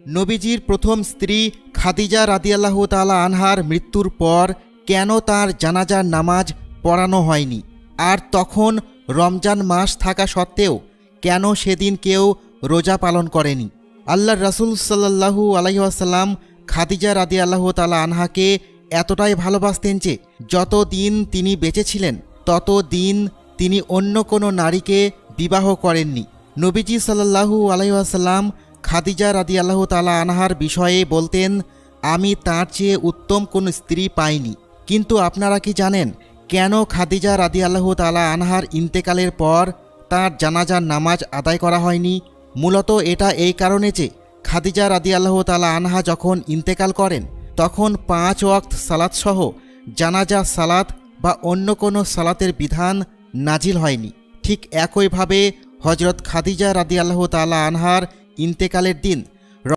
নবীজির প্রথম স্ত্রী খাদিজা রাদিয়াল্লাহু তাআলা আনহার মৃত্যুর পর কেন তার জানাজার নামাজ পড়ানো হয়নি? আর তখন রমজান মাস থাকা সত্ত্বেও কেন সেদিন কেউ রোজা পালন করেনি? আল্লাহর রাসূল সাল্লাল্লাহু আলাইহি ওয়াসাল্লাম খাদিজা রাদিয়াল্লাহু তাআলা আনহাকে এতটাই ভালোবাসতেন যে যত দিন তিনি বেঁচে ছিলেন তত দিন তিনি অন্য কোনো নারীকে বিবাহ করেননি। নবীজি সাল্লাল্লাহু আলাইহি ওয়াসাল্লাম খাদিজা রাদিয়াল্লাহু তাআলা আনহার বিষয়ে বলতেন, আমি তার চেয়ে উত্তম কোনো স্ত্রী পাইনি। কিন্তু আপনারা কি জানেন কেন খাদিজা রাদিয়াল্লাহু তাআলা আনহার ইন্তেকালের পর তার জানাজার নামাজ আদায় করা হয়নি? মূলত এটা এই কারণে যে খাদিজা রাদিয়াল্লাহু তাআলা আনহা যখন ইন্তেকাল করেন তখন 5 ওয়াক্ত সালাত সহ জানাজা সালাত বা অন্য কোনো সালাতের বিধান নাজিল হয়নি। ঠিক একইভাবে হজরত খাদিজা রাদিয়াল্লাহু তাআলা আনহার ইন্তেকালের দিন